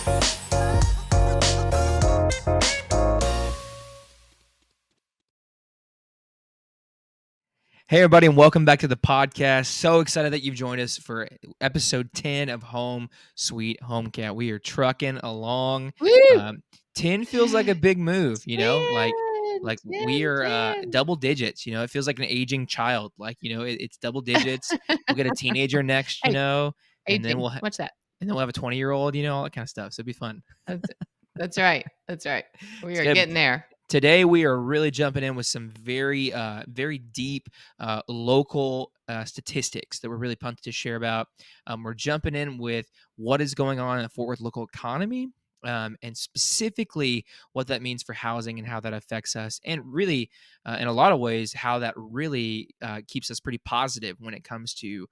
Hey, everybody, and welcome back to the podcast. So excited that you've joined us for episode 10 of Home Sweet Homecast. We are trucking along. Woo! 10 feels like a big move, like 10, we 10, are 10. double digits. It feels like an aging child. It's double digits. We'll get a teenager next, Hey, and then aging. What's that? we'll have a 20-year-old, all that kind of stuff. So it'll be fun. That's right. That's right. We It's are good. getting there. Today, we are really jumping in with some very, very deep local statistics that we're really pumped to share about. We're jumping in with what is going on in the Fort Worth local economy, and specifically what that means for housing and how that affects us, and really, in a lot of ways, how that really keeps us pretty positive when it comes to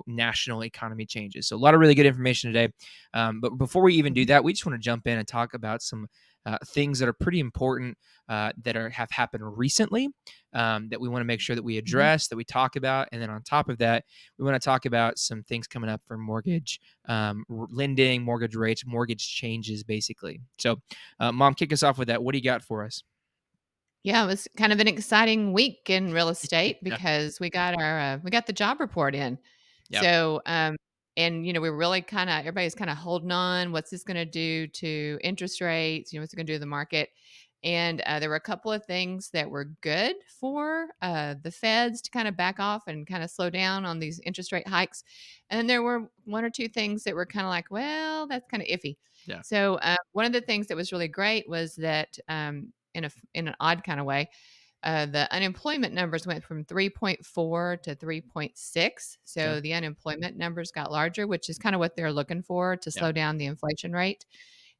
national economy changes. So a lot of really good information today. But before we even do that, we just want to jump in and talk about some things that are pretty important that have happened recently, that we want to make sure that we address, that we talk about. And then on top of that, we want to talk about some things coming up for mortgage lending, mortgage rates, mortgage changes, basically. So, Mom, kick us off with that. What do you got for us? Yeah, it was kind of an exciting week in real estate Yeah. because we got the job report in. Yep. So, and we were really everybody's kind of holding on. What's this going to do to interest rates? What's it going to do to the market? And there were a couple of things that were good for the feds to kind of back off and kind of slow down on these interest rate hikes. And then there were one or two things that were kind of like, well, that's kind of iffy. Yeah. So one of the things that was really great was that in an odd kind of way, the unemployment numbers went from 3.4 to 3.6. So Okay. the unemployment numbers got larger, which is kind of what they're looking for to Yeah. slow down the inflation rate.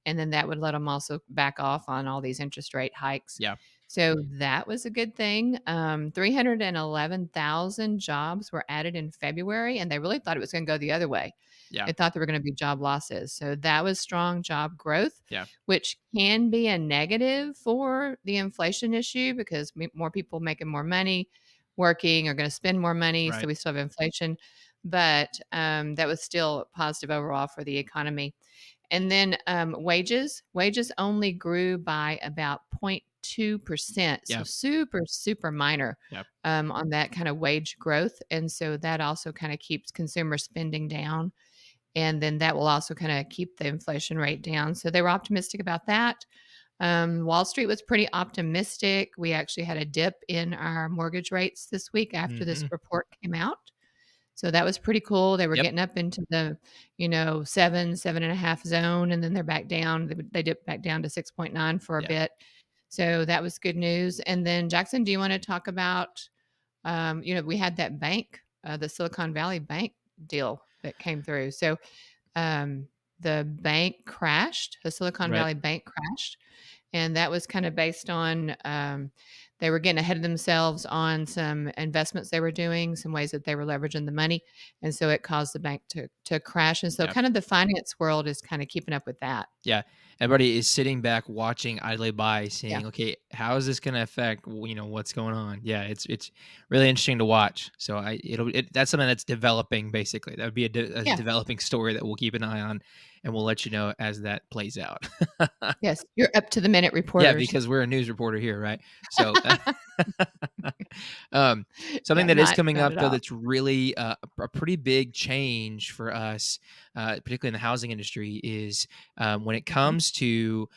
And then that would let them also back off on all these interest rate hikes. Yeah. So that was a good thing. 311,000 jobs were added in February, and they really thought it was going to go the other way. Yeah. They thought there were going to be job losses. So that was strong job growth, Yeah. which can be a negative for the inflation issue because more people making more money working are going to spend more money. So Right. we still have inflation. But that was still positive overall for the economy. And then wages only grew by about 0.2%. So Yeah. super, super minor Yeah. on that kind of wage growth. And so that also kind of keeps consumer spending down. And then that will also kind of keep the inflation rate down. So they were optimistic about that. Wall Street was pretty optimistic. We actually had a dip in our mortgage rates this week after this Mm-hmm. report came out. So that was pretty cool. They were Yep. getting up into the, 7.5 zone, and then they're back down. They dipped back down to 6.9 for a Yeah. bit. So that was good news. And then Jackson, do you want to talk about, we had that bank, the Silicon Valley Bank deal that came through. So um, the bank crashed, the Silicon Right. Valley Bank crashed. And that was kind of based on they were getting ahead of themselves on some investments they were doing, some ways that they were leveraging the money. And so it caused the bank to crash. And so Yeah. kind of the finance world is kind of keeping up with that. Yeah. Everybody is sitting back watching idly by Yeah. saying, okay, how is this going to affect, what's going on? Yeah. It's really interesting to watch. So that's something that's developing basically. That would be a Yeah. developing story that we'll keep an eye on, and we'll let you know as that plays out. Yes. You're up to the minute Yeah, reporters. because we're a news reporter here, right? So, something Yeah. that is Not, coming not up at though all. that's really a pretty big change for us, particularly in the housing industry, is when it Mhm. comes to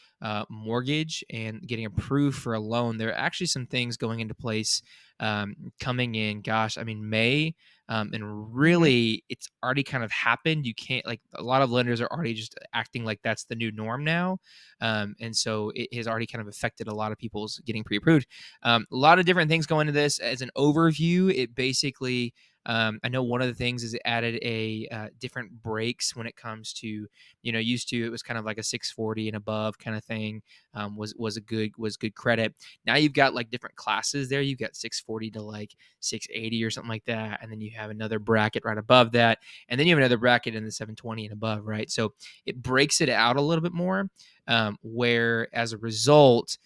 mortgage and getting approved for a loan. There are actually some things going into place coming in. Gosh, I mean May. And Mhm. really, it's already kind of happened. You can't like a lot of lenders are already just acting like that's the new norm now. And so it has already kind of affected a lot of people's getting pre-approved. A lot of different things go into this. As an overview, it basically, I know one of the things is it added a different breaks when it comes to, used to it was kind of like a 640 and above kind of thing. Was good credit. Now you've got like different classes there. You've got 640 to like 680 or something like that, and then you have another bracket right above that, and then you have another bracket in the 720 and above, right? So it breaks it out a little bit more, where as a result,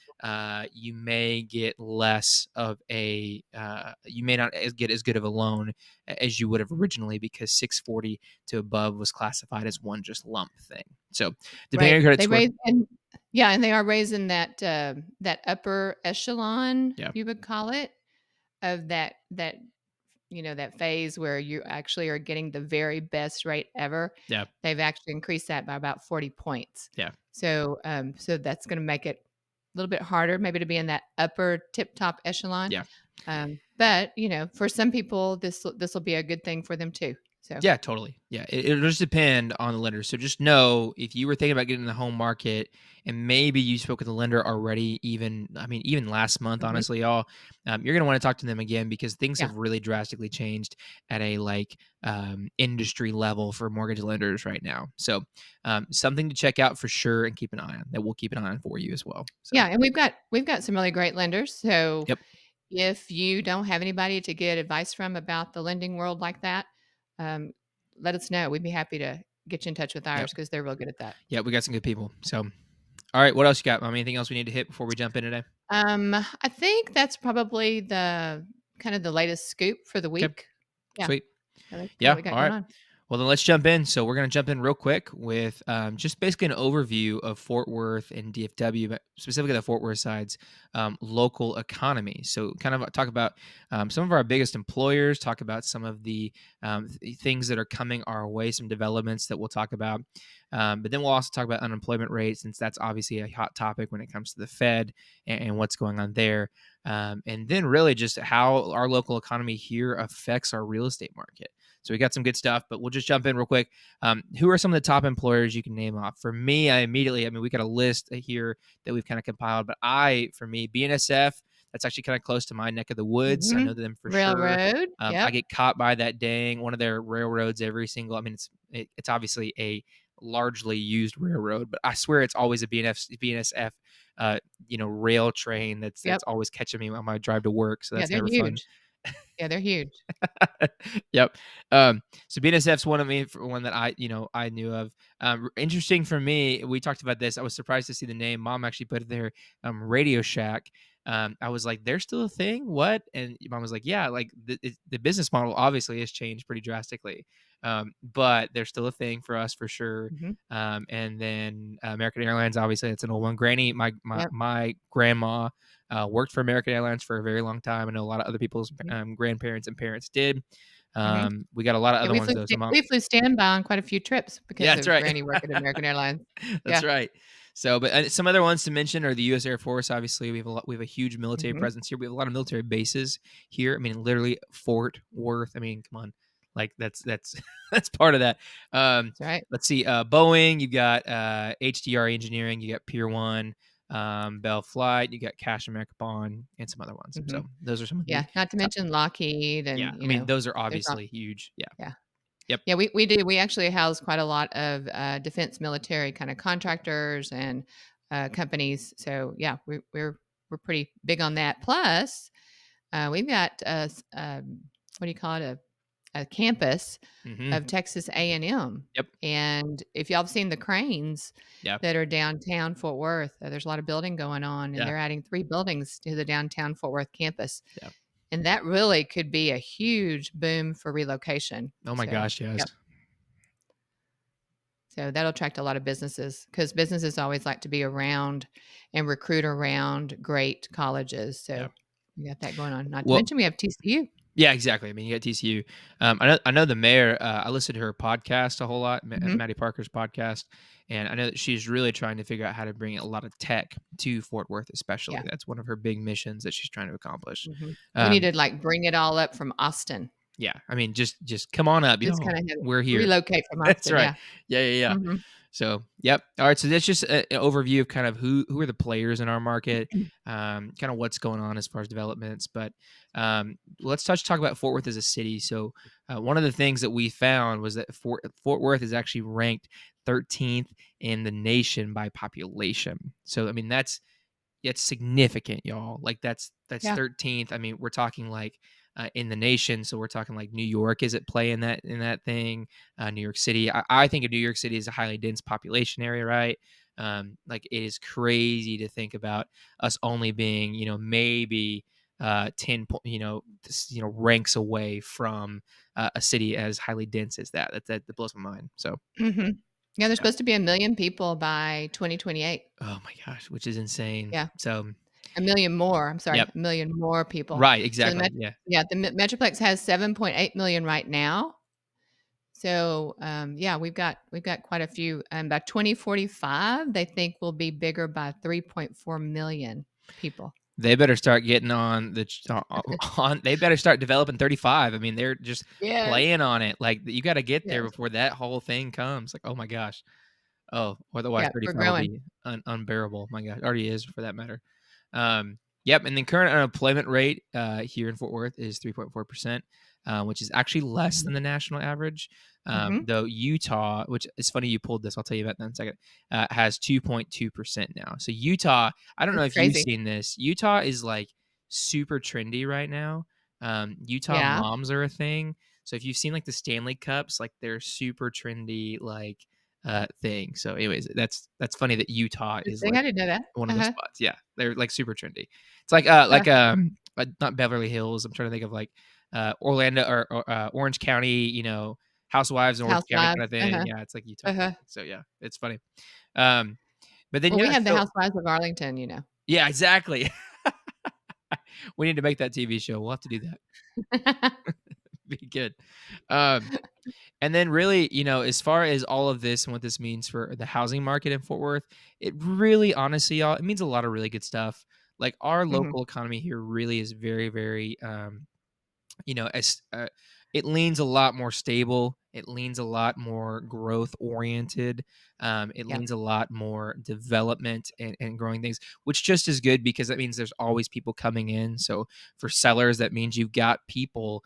you may get less of you may not get as good of a loan as you would have originally, because 640 to above was classified as one just lump thing. So depending Right. on your credit They score, raise and yeah, and they are raising that, that upper echelon, yeah, you would call it, of that, that phase where you actually are getting the very best rate ever. yeah, They've actually increased that by about 40 points. yeah, So that's gonna make it a little bit harder maybe to be in that upper tip top echelon. yeah. But, for some people, this will be a good thing for them too. So Yeah, totally. Yeah, it'll just depend on the lender. So just know if you were thinking about getting in the home market and maybe you spoke with the lender already, even I mean, even last month, mhm, honestly, y'all, you're gonna want to talk to them again because things yeah. have really drastically changed at a industry level for mortgage lenders right now. So something to check out for sure and keep an eye on. That we'll keep an eye on for you as well. So Yeah, and we've got some really great lenders. So yep, if you don't have anybody to get advice from about the lending world like that, um, let us know. We'd be happy to get you in touch with yep, ours because they're real good at that. yeah, we got some good people. So all right, what else you got? Anything else we need to hit before we jump in today? I think that's probably the kind of the latest scoop for the Okay, week. Yeah, sweet. yeah, that's kind of Yeah. what we got All going right. on. Well, then let's jump in. So we're going to jump in real quick with just basically an overview of Fort Worth and DFW, but specifically the Fort Worth side's local economy. So kind of talk about some of our biggest employers, talk about some of the things that are coming our way, some developments that we'll talk about. But then we'll also talk about unemployment rates, since that's obviously a hot topic when it comes to the Fed and what's going on there. And then really just how our local economy here affects our real estate market. So we got some good stuff, but we'll just jump in real quick. Who are some of the top employers you can name off? For me, I mean, we got a list here that we've kind of compiled, but for me, BNSF, that's actually kind of close to my neck of the woods. I Hmm. know them for sure. Railroad. I Yep. get caught by that dang one of their railroads every single. I mean, it's obviously a largely used railroad, but I swear it's always a BNSF, rail train that's Yep. always catching me on my drive to work. So Yeah, that's they're never fun. huge. Yeah, they're huge. Yep. So BNSF's one that I knew of. Interesting for me, we talked about this. I was surprised to see the name. Mom actually put it there. Radio Shack. I was like, "They're still a thing? What?" And mom was like, "Yeah, like the business model obviously has changed pretty drastically, but they're still a thing for us for sure." Hmm. And then American Airlines, obviously, that's an old one. Granny, Yep. my grandma worked for American Airlines for a very long time. I know a lot of other people's Hmm. grandparents and parents did. Hmm. We got a lot of Yeah, other ones though. So we flew standby on quite a few trips yeah, because that's of right. Granny working at American Airlines. That's Yeah. right. So, but some other ones to mention are the U.S. Air Force. Obviously, we have a huge military Hmm. presence here. We have a lot of military bases here. I mean, literally Fort Worth. I mean, come on, like that's that's part of that. Um, That's right. let's see. Boeing. You got HDR Engineering. You got Pier One, Bell Flight. You got Cash America Bond, and some other ones. Hmm. So those are some of the Yeah, not to top. mention Lockheed Yeah, and, I mean, those are there's all obviously huge. Yeah. yeah. Yep. Yeah, we do. We actually house quite a lot of, defense military kinda contractors and, companies. So, yeah, we're pretty big on that. Plus, we've got, what do you call it? A campus Hmm. of Texas A&M. Yep. And if y'all have seen the cranes Yeah. that are downtown Fort Worth, there's a lot of building going on, and Yeah. they're adding 3 buildings to the downtown Fort Worth campus. Yeah. And that really could be a huge boom for relocation. Oh my So, gosh. Yes. yep. So that'll attract a lot of businesses because businesses always like to be around and recruit around great colleges. Yeah. So we got that going on. Not to Well, mention we have TCU. yeah, exactly. I mean, you got TCU. I know the mayor. I listened to her podcast a whole lot, Hmm. Maddie Parker's podcast, and I know that she's really trying to figure out how to bring a lot of tech to Fort Worth, especially. Yeah. That's one of her big missions that she's trying to accomplish. Hmm. We need Um, to like bring it all up from Austin. yeah, I mean, just come on up, Just kind y'all. of have it We're here. relocate from That's Austin. right. Yeah. Yeah, yeah, yeah. Hmm. So, yep. All right. So that's just an overview of kind of who are the players in our market, kind of what's going on as far as developments. But let's talk about Fort Worth as a city. So, one of the things that we found was that Fort Worth is actually ranked 13th in the nation by population. So, I mean, it's significant, y'all. Like that's Yeah. 13th. I mean, we're talking like in the nation, so we're talking like New York is at play in that thing. New York City. I think of New York City as a highly dense population area, right? Like it is crazy to think about us only being, maybe 10 ranks away from a city as highly dense as that. That blows my mind. So Hmm. Yeah, there's Yeah. supposed to be 1,000,000 people by 2028. Oh my gosh, which is insane. Yeah, So, 1,000,000 more, I'm sorry, yep. 1,000,000 more people. Right, So the exactly. Met Yeah. yeah, the Metroplex has 7,800,000 right now. So, yeah, we've got quite a few, by 2045, they think we'll be bigger by 3,400,000 people. They better start getting on the on they better start developing 35. I mean, they're just Yes, playing on it. Like, you gotta get there yes. before that whole thing comes. Like, oh my gosh. Oh, otherwise Yeah, we're 35 will growing. be unbearable. My god, already is for that matter. Yep, and the current unemployment rate, here in Fort Worth is 3.4%, which is actually less Mhm, than the national average. mhm. Though Utah, which is funny you pulled this, I'll tell you about that in a second, has 2.2% now. So Utah, I don't know That's if you've crazy. seen this. Utah is like super trendy right now. Utah Yeah. moms are a thing. So if you've seen like the Stanley Cups, like they're super trendy, like thing. So, anyways, that's funny that Utah is Interesting, like I didn't know that. one of those Uh-huh, spots. Yeah, they're like super trendy. It's uh, not Beverly Hills. I'm trying to think of like Orlando or Orange County. Housewives in Orange County housewives. kind of thing. Uh-huh, Yeah, it's like Utah. uh-huh. So yeah, it's funny. Um, but then Well, we yeah, have the so Housewives of Arlington. yeah, exactly. We need to make that TV show. We'll have to do that. Be good. Um, And then really, as far as all of this and what this means for the housing market in Fort Worth, it really honestly, y'all, it means a lot of really good stuff. Like our Mhm, local economy here really is very, very as it leans a lot more stable. It leans a lot more growth oriented. It yeah, leans a lot more development and growing things, which just is good because that means there's always people coming in. So for sellers, that means you've got people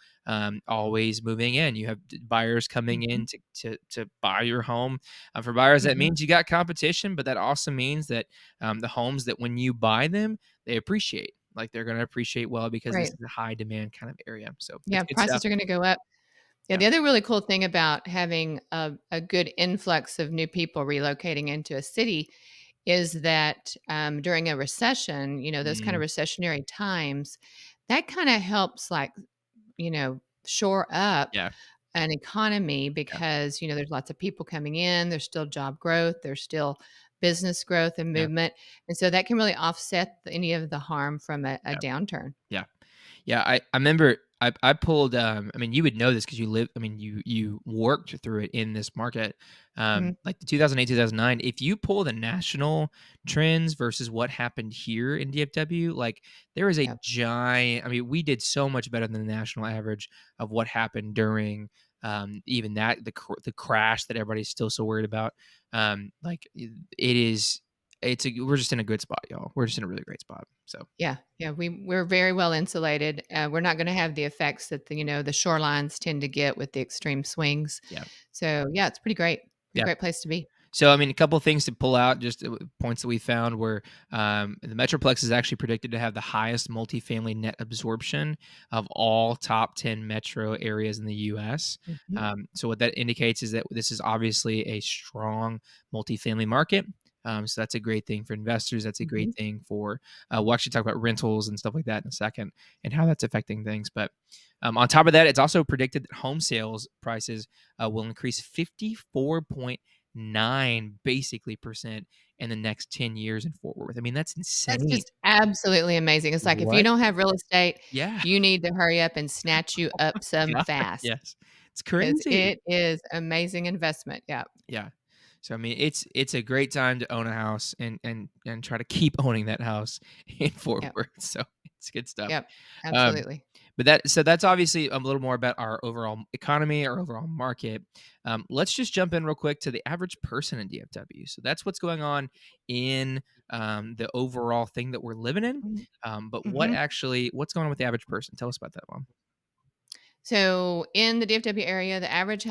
always moving in. You have buyers coming mhm, in to buy your home. For buyers, that mhm, means you got competition, but that also means that the homes that when you buy them, they appreciate. Like they're going to appreciate well because this right. is a high demand kind of area. So Yeah, it's good stuff. prices are gonna go up. Yeah, Yeah. the other really cool thing about having a good influx of new people relocating into a city is that, during a recession, those kind of Mm, recessionary times, that kinda helps, like, shore up yeah. an economy Yeah. because, there's lots of people coming in, there's still job growth, there's still business growth and Yeah. movement, and so that can really offset any of the harm from a Yeah. downturn. Yeah. Yeah, I remember I pulled, I mean, you would know this because you live I mean, you worked through it in this market, Mhm. like the 2008, 2009, if you pull the national trends versus what happened here in DFW, like, there is a Yeah. giant I mean, we did so much better than the national average of what happened during, even that the crash that everybody's still so worried about, like, it is we're just in a good spot, y'all. We're just in a really great spot, so, Yeah, yeah, we're very well insulated. We're not gonna have the effects that the shorelines tend to get with the extreme swings. yeah. So, yeah, it's pretty Yeah. great place to be. So, I mean, a couple things to pull out, just points that we found were the Metroplex is actually predicted to have the highest multifamily net absorption of all top 10 metro areas in the US. Mhm, So, what that indicates is that this is obviously a strong multifamily market. So, that's a great thing for investors. That's a great mhm. thing for, we'll actually talk about rentals and stuff like that in a second and how that's affecting things. But on top of that, it's also predicted that home sales prices will increase 54.9 basically percent in the next 10 years in Fort Worth. I mean, that's That's insane. just absolutely amazing. It's like if you What? don't have real estate, Yeah. you need to hurry up and snatch you up some God, fast yes. It's because crazy. it is amazing investment. Yeah, Yeah. So I mean, it's a great time to own a house and try to keep owning that house in Fort yep, Worth. So it's good stuff. yep, Um, absolutely. but that's obviously a little more about our overall economy, our overall market. Let's just jump in real quick to the average person in DFW. So that's what's going on in the overall thing that we're living in. Mhm, But mhm. what's going on with the average person? Tell us about that one. So in the DFW area, the average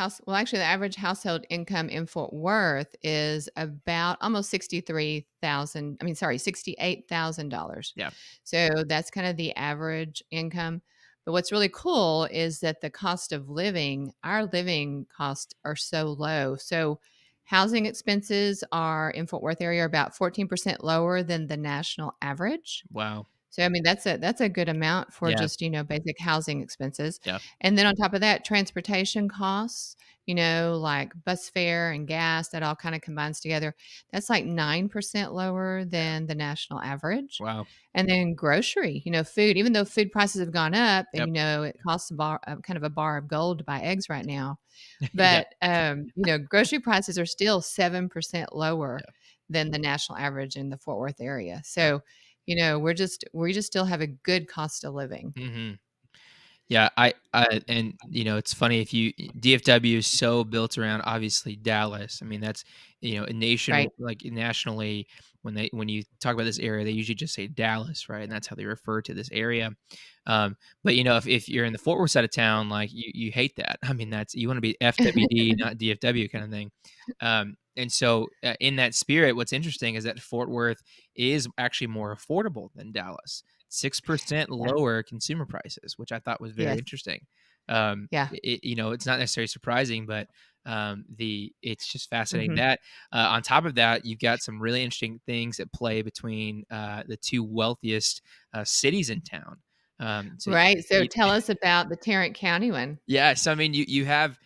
household income in Fort Worth is about almost 63,000. I mean, sorry, $68,000. Yeah. So that's kind of the average income. But what's really cool is that the cost of living, our living costs are so low. So housing expenses are in Fort Worth area are about 14% lower than the national average. Wow. So, I mean, that's a good amount for Yeah, just, basic housing expenses. yeah, And then on top of that, transportation costs, like bus fare and gas, that all kind of combines together. That's like 9% lower yeah. than the national average. Wow. And then grocery, food, even though food prices have gone up and, Yep. it costs kind of a bar of gold to buy eggs right now. Yeah, But, grocery prices are still 7% lower yeah, than the national average in the Fort Worth area. yeah. So, we just still have a good cost of living. Mhm. Yeah, and it's funny if you DFW is so built around obviously Dallas. I mean, that's a nation Right. like nationally when you talk about this area, they usually just say Dallas, right? And that's how they refer to this area. But if you're in the Fort Worth side of town, like you hate that. I mean, that's you want to be FWD, not DFW kind of thing. And so in that spirit, what's interesting is that Fort Worth is actually more affordable than Dallas. 6% Yeah. lower consumer prices, which I thought was very Yes. interesting. Yeah. It's not necessarily surprising, but it's just fascinating Mhm. that on top of that, you've got some really interesting things at play between the two wealthiest cities in town. So Right. So you, tell us about the Tarrant County one. yeah, so I mean, you have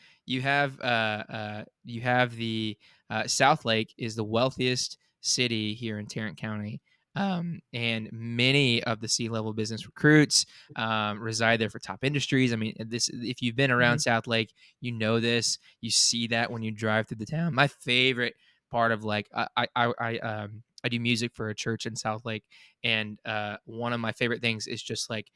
the South Lake is the wealthiest city here in Tarrant County, and many of the C-level business recruits reside there for top industries. I mean, this if you've been around Mhm. South Lake, you know this. You see that when you drive through the town. My favorite part of like I do music for a church in South Lake, and one of my favorite things is just like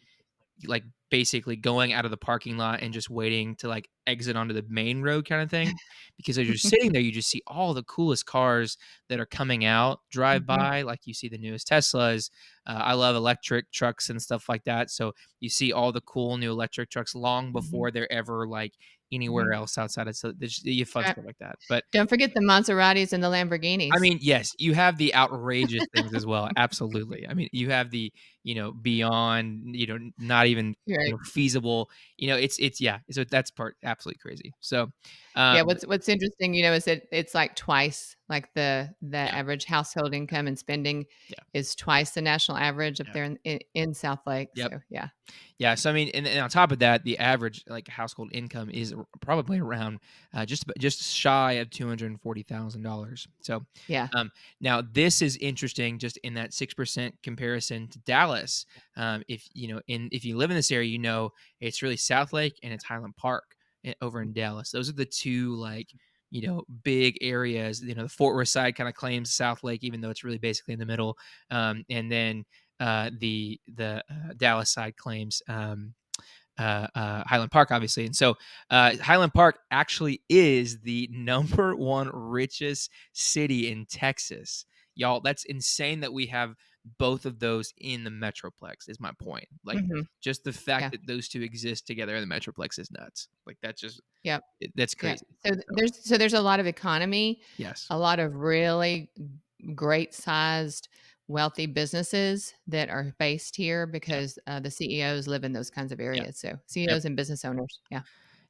basically going out of the parking lot and just waiting to like exit onto the main road kind of thing because as you're sitting there you just see all the coolest cars that are coming out drive Mhm. by, like you see the newest Teslas. I love electric trucks and stuff like that, so you see all the cool new electric trucks long Mhm. before they're ever like anywhere Mhm. else outside of, so there's you have fun Uh, stuff like that. But don't forget the Maseratis and the I Lamborghinis. mean, yes, you have the outrageous things as well, absolutely. I mean, you have the, beyond, not even, Right. feasible, it's yeah, so that's part absolutely crazy. So, Yeah, but what's interesting, is that it's like twice, like the yeah, average household income and spending yeah, is twice the national average up yeah, there in South Lake, yep. so yeah. Yeah, so I mean, and on top of that, the average like household income is probably around just shy of $240,000. So, Yeah. um, now this is interesting, just in that 6% comparison to Dallas. If you live in this area, it's really South Lake and it's Highland Park over in Dallas. Those are the two like big areas. The Fort Worth side kind of claims South Lake, even though it's really basically in the middle. And then the Dallas side claims Highland Park, obviously, and so Highland Park actually is the number one richest city in Texas, y'all. That's insane that we have both of those in the Metroplex. Is my point. Like Mhm. just the fact Yeah. that those two exist together in the Metroplex is nuts. Like Yep. that's Yeah. crazy. So So there's a lot of economy, yes, a lot of really great sized wealthy businesses that are based here yeah, because the CEOs live in those kinds of yeah, areas. So yep, CEOs and business owners. Yeah.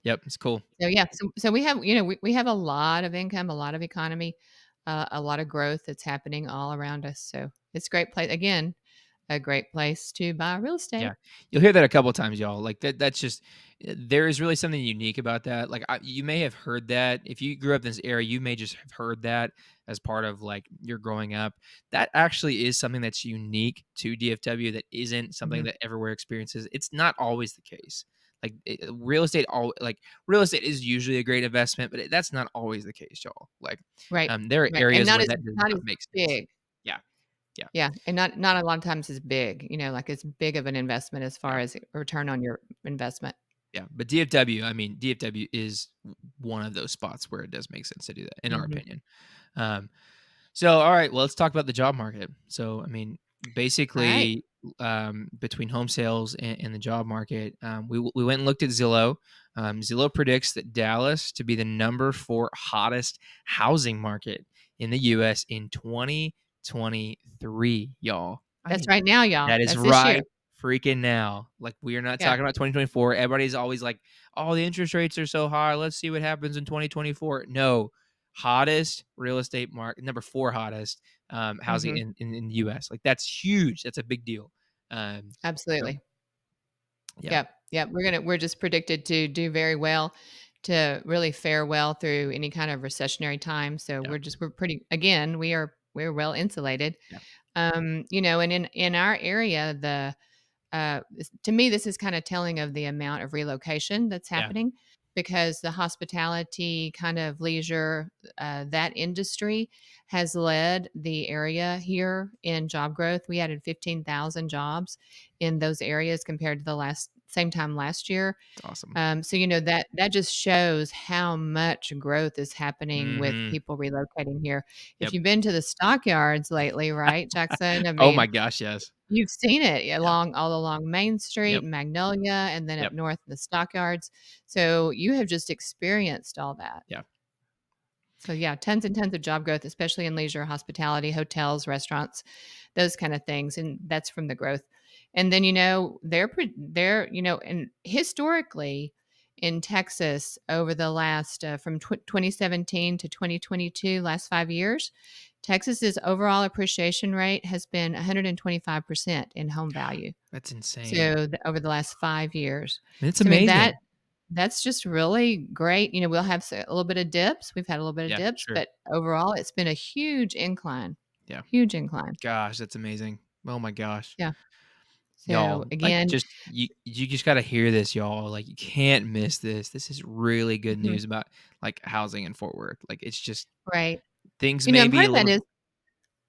yep. It's cool. So yeah, so we have, we have a lot of income, a lot of economy, a lot of growth that's happening all around us. So it's a great place again, a great place to buy real Yeah. estate. You'll hear that a couple times, y'all. Like that's just there is really something unique about that. Like you may have heard that if you grew up in this area, you may just have heard that as part of like your growing up. That actually is something that's unique to DFW that isn't something Mhm. that everywhere experiences. It's not always the case. Like real estate all like real estate is usually a great investment, but that's not always the case, y'all. Like Right, there are right, and areas where that does not not as make sense. big. Yeah. Yeah. Yeah, and not a lot of times as big, like as big of an investment as far Yeah. as return on your investment. Yeah, but DFW, I mean, DFW is one of those spots where it does make sense to do that, in our Mhm. opinion. Um, so, all right, well, let's talk about the job market. So, I mean, All right. basically, between home sales and the job market, we went and looked at Zillow. Zillow predicts that Dallas to be the number four hottest housing market in the U.S. in 2023, y'all. I That's mean, right now, y'all. that is That's this year. right freaking now. Like, we are not Yeah. talking about 2024. Everybody's always like, "Oh, the interest rates are so high. Let's see what happens in 2024." No, hottest real estate market, number four hottest housing Mhm. in the US. Like, that's huge. That's a big deal. So Absolutely. yeah, Yep, yep, we're just predicted to do very well, to really fare well through any kind of recessionary time, so yeah, we're pretty again, we're well insulated. yeah, And in our area, to me, this is kind of telling of the amount of relocation that's yeah. happening because the hospitality kind of leisure, that industry has led the area here in job growth. We added 15,000 jobs in those areas compared to the last same time last year. It's awesome. So that just shows how much growth is happening with Mhm. people relocating here. If Yep. you've been to the stockyards lately, right, Jackson? I Oh my mean, gosh, yes. you've seen it Yeah. all along Main Street Yep. and Magnolia and then up Yep. north in the stockyards. So you have just experienced all that. Yeah. So yeah, tons and tons of job growth, especially in leisure, hospitality, hotels, restaurants, those kind of things, and that's from the growth. And then and historically in Texas over the last from 2017 to 2022, last 5 years, Texas's overall appreciation rate has been 125% in home value. That's insane. So over the last 5 years, I mean, it's so I mean amazing. that's just really great. We'll have a little bit of dips. We've had a little bit of Yeah, dips, sure. but overall, it's been a huge incline, Yeah. huge incline. Gosh, that's amazing. Oh my gosh. Yeah. So Y'all, like, again, just you just gotta hear this, y'all. Like, you can't miss this. This is really good mhm, news about, like, housing in Fort Worth. Like, it's just right. things may And be a little.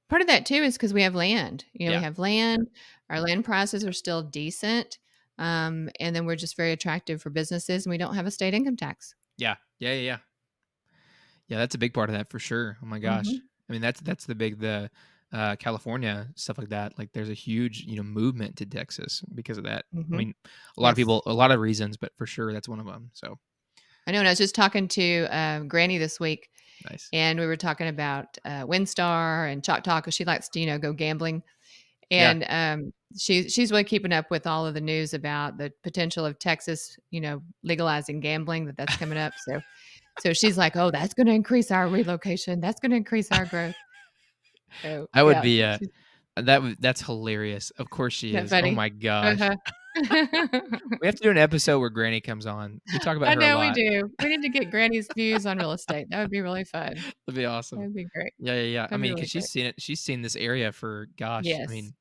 part of that too is because we have land. We Yeah. have land. Our land prices are still decent, and then we're just very attractive for businesses, and we don't have a state income tax. Yeah. Yeah, yeah, yeah. Yeah, that's a big part of that for sure. Oh my gosh. Mhm, I mean, that's California, stuff like that. Like, there's a huge, movement to Texas because of that. I mhm. mean, Yes. a lot of reasons, but for sure that's one of them. So, I know, and I was just talking to, Granny this week, nice. and we were talking about, WinStar and Choctaw because she likes to, go gambling, Yeah. and, she's really keeping up with all of the news about the potential of Texas, legalizing gambling, that's coming up, so she's like, "Oh, that's gonna increase our relocation, that's gonna increase our growth." So, That would yeah, be, that's hilarious. Of course she isn't that is. Oh funny? my gosh. Uh-huh. We have to do an episode where Granny comes on. We talk about I her a know we lot. do. We need to get Granny's views on real estate. That would be really fun. That'd be That awesome. would be great. Yeah, yeah, yeah. I That'd be mean, because really great. she's seen this area for, gosh, I Yes. mean,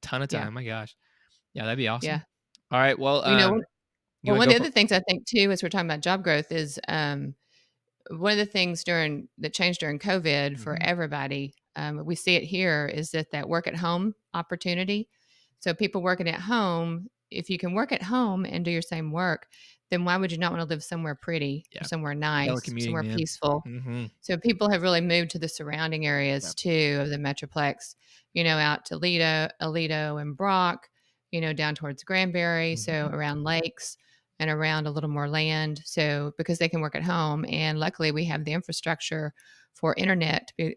ton of Yeah. time. My gosh. Yeah, that'd be awesome. Yeah. All right, well, Well, you wanna one of go the for. other things I think too, as we're talking about job growth, is one of the things during that changed during COVID for Mhm. everybody. We see it here is that work at home opportunity. So people working at home, if you can work at home and do your same work, then why would you not want to live somewhere pretty or Yeah. somewhere nice, Telecommuting, somewhere man. peaceful? Mhm. So people have really moved to the surrounding Yeah. areas too of the Metroplex, out to Alito and Brock, down towards Granbury, so Mhm. around lakes and around a little more land. So because they can work at home, and luckily we have the infrastructure for internet to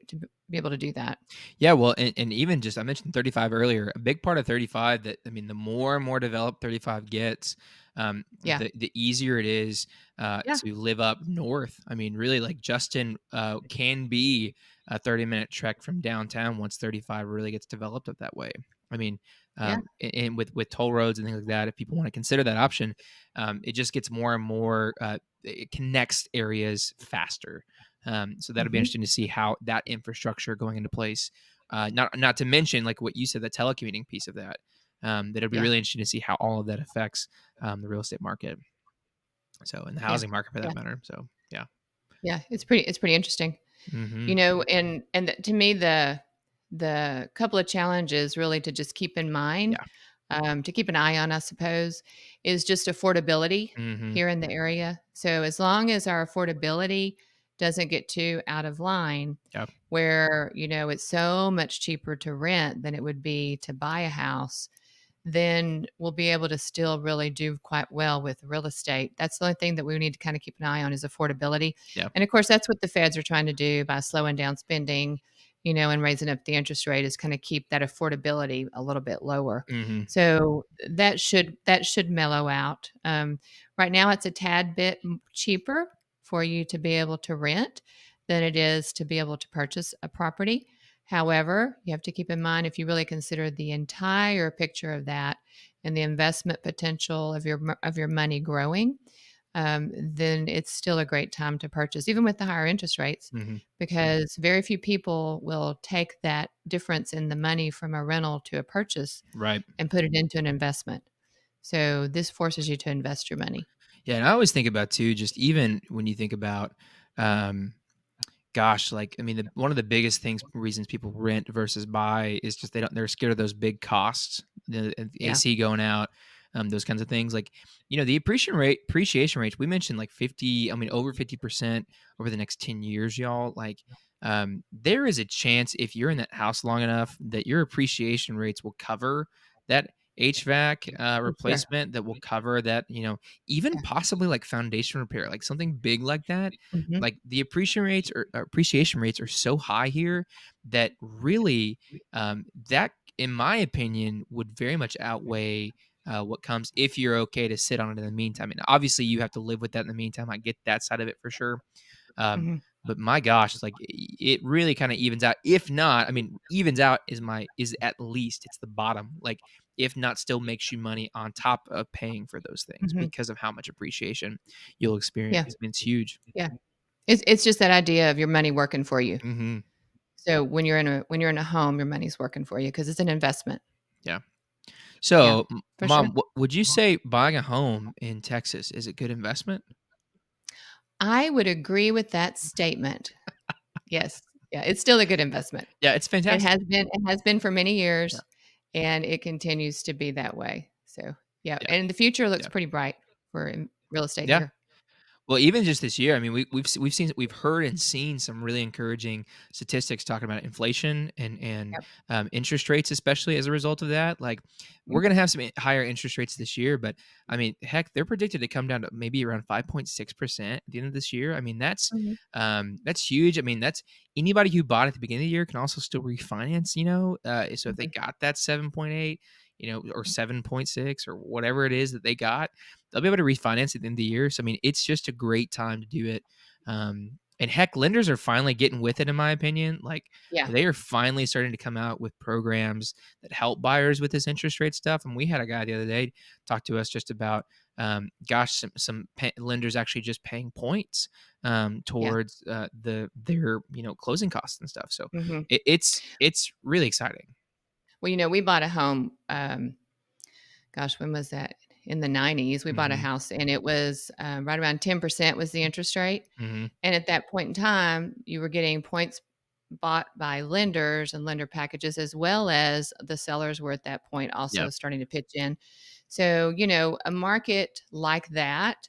be able to do that. Yeah, well, and even just I mentioned 35 earlier. A big part of 35 that I mean, the more and more developed 35 gets, Yeah, the easier it is yeah, to live up north. I mean, really, like Justin can be a 30-minute trek from downtown once 35 really gets developed up that way. I mean, yeah, and with toll roads and things like that, if people want to consider that option, it just gets more and more. It connects areas faster. So that'll be hmm, interesting to see how that infrastructure going into place. Not to mention like what you said, the telecommuting piece of that. That'll be yeah, really interesting to see how all of that affects the real estate market. So and the yeah, housing market for yeah, that matter. So yeah. yeah. It's pretty interesting. Hmm. To me, the couple of challenges really to just keep in mind, Yeah. to keep an eye on, I suppose, is just affordability Hmm. here in the area. So as long as our affordability doesn't get too out of line, Yeah. where it's so much cheaper to rent than it would be to buy a house, then we'll be able to still really do quite well with real estate. That's the only thing that we need to kind of keep an eye on is affordability. Yeah. And of course, that's what the feds are trying to do by slowing down spending, and raising up the interest rate is kind of keep that affordability a little bit lower. Hmm. So that should mellow out. Right now, it's a tad bit cheaper for you to be able to rent than it is to be able to purchase a property. However, you have to keep in mind if you really consider the entire picture of that and the investment potential of your money growing, then it's still a great time to purchase, even with the higher interest rates, Mhm. because very few people will take that difference in the money from a rental to a purchase Right. and put it into an investment. So this forces you to invest your money. Yeah, and I always think about too, just even when you think about, um, gosh, like, I mean, one of the biggest reasons people rent versus buy is just they're scared of those big costs, the Yeah. AC going out, those kinds of things. Like, the appreciation rates, we mentioned like 50, I mean, over 50% over the next 10 years, y'all. Like, there is a chance if you're in that house long enough that your appreciation rates will cover that HVAC Oh, sure. replacement, that will cover that, even Yeah. possibly like foundation repair, like something big like that. Mhm. Like the appreciation rates are so high here that really, that in my opinion would very much outweigh what comes if you're okay to sit on it in the meantime. And obviously, you have to live with that in the meantime. I get that side of it for sure. Um, Mhm. but my gosh, it's like it really kind of evens out. If not, I mean, evens out is at least it's the bottom. Like if not, still makes you money on top of paying for those things Mhm. because of how much appreciation you'll experience. Yeah. I mean, it's huge. Yeah. It's just that idea of your money working for you. Hmm. So when you're in a home, your money's working for you because it's an investment. Yeah. Yeah, So, for sure. mom, would you say buying a home in Texas is a good investment? I would agree with that statement. Yes. Yeah, it's still a good investment. Yeah, it's fantastic. It has been for many Yeah. years, and it continues to be that way. So, yeah, Yeah. and the future looks Yeah. pretty bright for real estate Yeah. here. Well, even just this year, I mean, we've heard and seen some really encouraging statistics talking about inflation and Yep. interest rates, especially as a result of that. Like, Mhm. we're gonna have some higher interest rates this year, but I mean, heck, they're predicted to come down to maybe around 5.6% at the end of this year. I mean, Mhm. that's huge. I mean, that's anybody who bought at the beginning of the year can also still refinance. So if they Mhm. got that 7.8, or 7.6 or whatever it is that they got, they'll be able to refinance at the end of the year. So I mean, it's just a great time to do it. And heck, lenders are finally getting with it, in my opinion. Like Yeah. they are finally starting to come out with programs that help buyers with this interest rate stuff. And we had a guy the other day talk to us just about, gosh, some lenders actually just paying points Yeah. towards their closing costs and stuff. So Mhm. it's really exciting. Well, we bought a home, gosh, when was that? In the 90s, we bought a Hmm. house, and it was, right around 10% was the interest rate, Hmm. and at that point in time, you were getting points bought by lenders and lender packages, as well as the sellers were at that point Yeah. also starting to pitch in. So, a market like that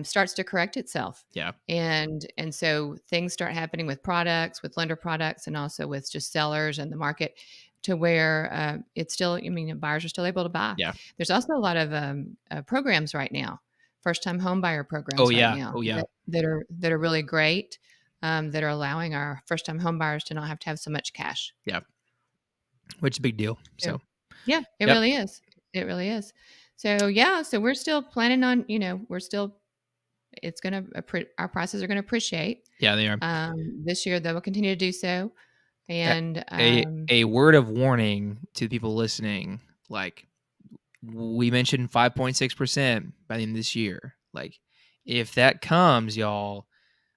starts to correct itself. Yeah. And so things start happening with products, with lender products, and also with just sellers and the market to where it's still, I mean, buyers are still able to buy. Yeah. There's also a lot of programs right now, first time home buyer Oh programs right yeah. now Oh yeah. that are really great, that are allowing our first time home buyers to not have to have so much cash. Yeah. Which is a big deal. So, So yeah, it yep. really is. It really is. So, yeah, so we're still planning on, it's going to, our prices are going to appreciate. Yeah, they are. This year, they will continue to do so. A And a word of warning to people listening, like, we mentioned 5.6% by the end of this year. Like, if that comes, y'all,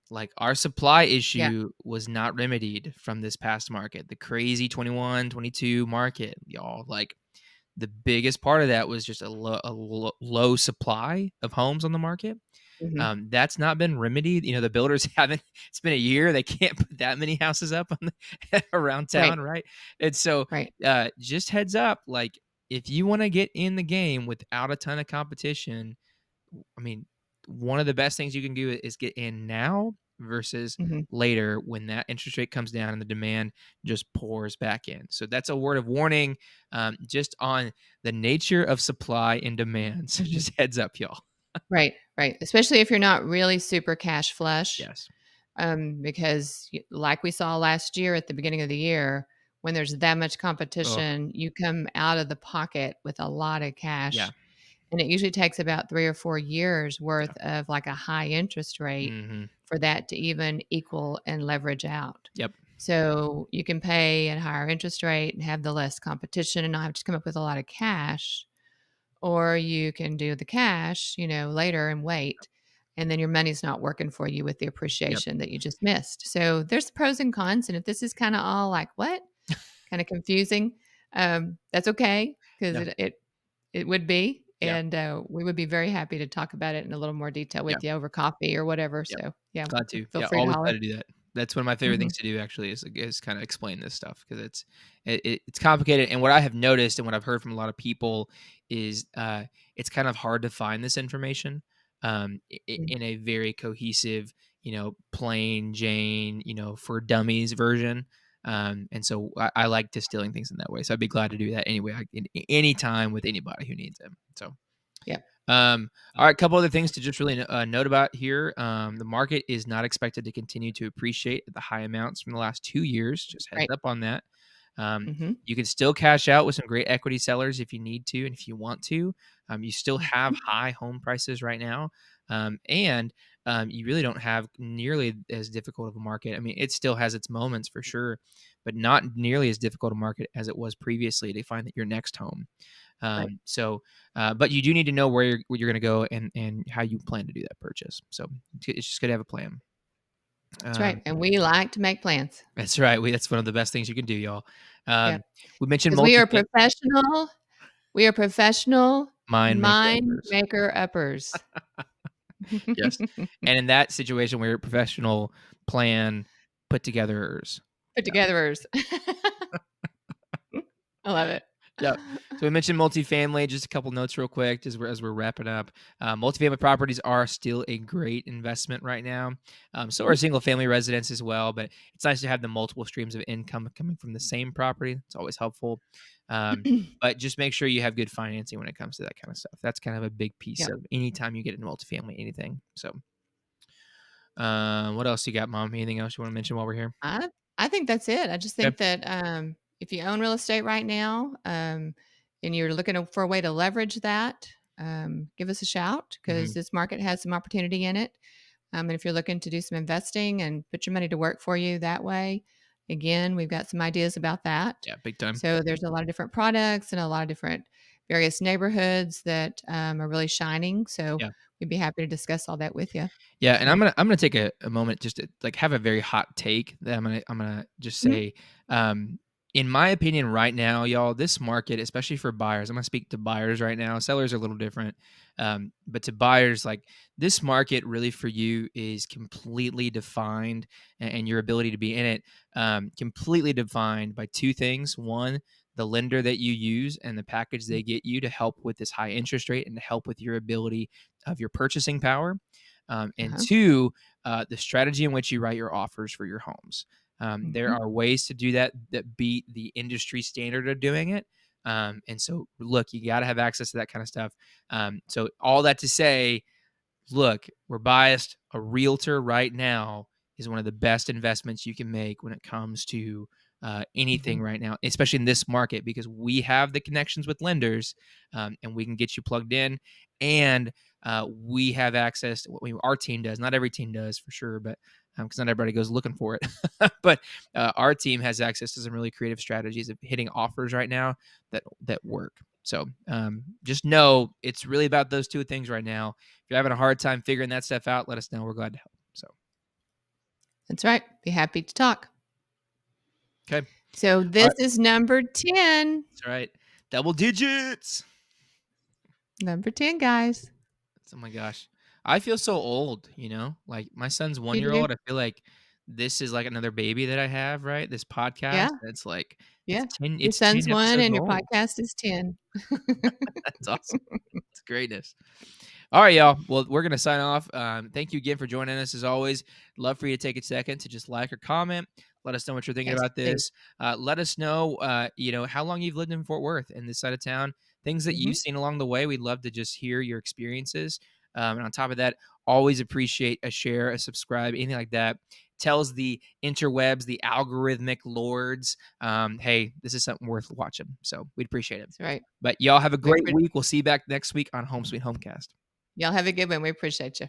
like, our supply yeah, issue was not remedied from this past market, the crazy 21, 22 market, y'all. Like, the biggest part of that was just a low supply of homes on the market. hmm That's not been remedied. The builders haven't. It's been a year. They can't put that many houses up around right, town, right? And so, right. just heads up, like if you want to get in the game without a ton of competition, I mean, one of the best things you can do is get in now versus hmm later when that interest rate comes down and the demand just pours back in. So that's a word of warning, just on the nature of supply and demand. So hmm just heads up, y'all. Right, right. Especially if you're not really super cash flush, Yes. because like we saw last year at the beginning of the year, when there's that much Oh, competition, you come out of the pocket with a lot of yeah. cash. And it usually takes about 3 or 4 years Yeah. worth of, like, a high interest rate Mhm. for that to even equal and leverage out. Yep. So you can pay at a higher interest rate and have the less competition and not have to come up with a lot of cash. Or you can do the cash, later and wait. And then your money's not working for you with the Yep. appreciation that you just missed. So there's pros and cons. And if this is kind of all like, what? Kind of confusing, that's okay because Yeah. it would be. Yeah. And we would be very happy to talk about it in a little more detail Yeah. with you over coffee or whatever. Yeah. So, yeah, Glad to. feel Yeah, free to always glad holler. to do that. That's one of my favorite things Mhm. to do actually is kind of explain this stuff because it's complicated. And what I have noticed and what I've heard from a lot of people is it's kind of hard to find this information Mm. in a very cohesive, plain Jane, for dummies version. And so I like distilling things in that way. So I'd be glad to do that anyway, any time with anybody who needs them. So Yeah. all right, a couple other things to just really note about here. The market is not expected to continue to appreciate at the high amounts from the last 2 years. Just heads Right. up on that. Um, Mhm. you can still cash out with some great equity sellers if you need to and if you want to. You still have Mhm. high home prices right now. And you really don't have nearly as difficult of a market. I mean, it still has its moments for sure, but not nearly as difficult a market as it was previously to find that your next home. Right. But you do need to know where you're going to go and how you plan to do that purchase. So it's just good to have a plan. That's right. Um, And we like to make plans. that's right. That's one of the best things you can do, y'all. Yeah. We mentioned Because we are multi professional. We are professional mind maker mind uppers. maker uppers. Yes, and in that situation, we're professional plan put togetherers. Put togetherers. I love it. Yep. So we mentioned multifamily. Just a couple notes real quick as we're wrapping up. Multifamily properties are still a great investment right now. So are Mhm. single family residents as well, but it's nice to have the multiple streams of income coming from the same property. It's always helpful. But just make sure you have good financing when it comes to that kind of stuff. That's kind of a big piece Yeah. of anytime you get into multifamily, anything. So, what else you got, Mom? Anything else you want to mention while we're here? I think that's it. I just Okay. think that, if you own real estate right now, and you're looking for a way to leverage that, give us a shout because Hmm. this market has some opportunity in it. And if you're looking to do some investing and put your money to work for you that way, again, we've got some ideas about that. Yeah, big time. So there's a lot of different products and a lot of different various neighborhoods that, are really shining. So Yeah. we'd be happy to discuss all that with you. Yeah, and I'm So, gonna I'm gonna take a moment just to like have a very hot take that I'm gonna just mhm, say, um, in my opinion, right now, y'all, this market, especially for buyers, I'm gonna speak to buyers right now. Sellers are a little different, but to buyers, like this market, really for you is completely defined, and your ability to be in it, completely defined by two things. One, the lender that you use and the package they get you to help with this high interest rate and to help with your ability of your purchasing power and uh-huh, two, the strategy in which you write your offers for your homes. There mhm, are ways to do that that beat the industry standard of doing it. And so, look, you got to have access to that kind of stuff. So, all that to say, look, we're biased. A realtor right now is one of the best investments you can make when it comes to anything mhm, right now, especially in this market, because we have the connections with lenders and we can get you plugged in. And we have access to our team does. Not every team does for sure, but because not everybody goes looking for it. But our team has access to some really creative strategies of hitting offers right now that work. So just know it's really about those two things right now. If you're having a hard time figuring that stuff out, let us know. We're glad to help. So, that's right. Be happy to talk. okay. So All this right. is number 10. That's right. Double digits. Number 10, guys. Oh my gosh. I feel so old, like my son's You 1 year do? old. I feel like this is like another baby that I have, right? This podcast. Yeah, It's like yeah. Your it's son's 10 1 episodes and your old. podcast is 10. That's awesome. It's greatness. All right, y'all. Well, we're gonna sign off. Thank you again for joining us as always. Love for you to take a second to just like or comment. Let us know what you're thinking Yes, about please. this. Let us know, how long you've lived in Fort Worth and this side of town. Things that you've Mhm. seen along the way. We'd love to just hear your experiences. And on top of that, always appreciate a share, a subscribe, anything like that. Tells the interwebs, the algorithmic lords, hey, this is something worth watching. So we'd appreciate it. That's right. But y'all have a We great appre week. We'll see you back next week on Home Sweet Homecast. Y'all have a good one. We appreciate you.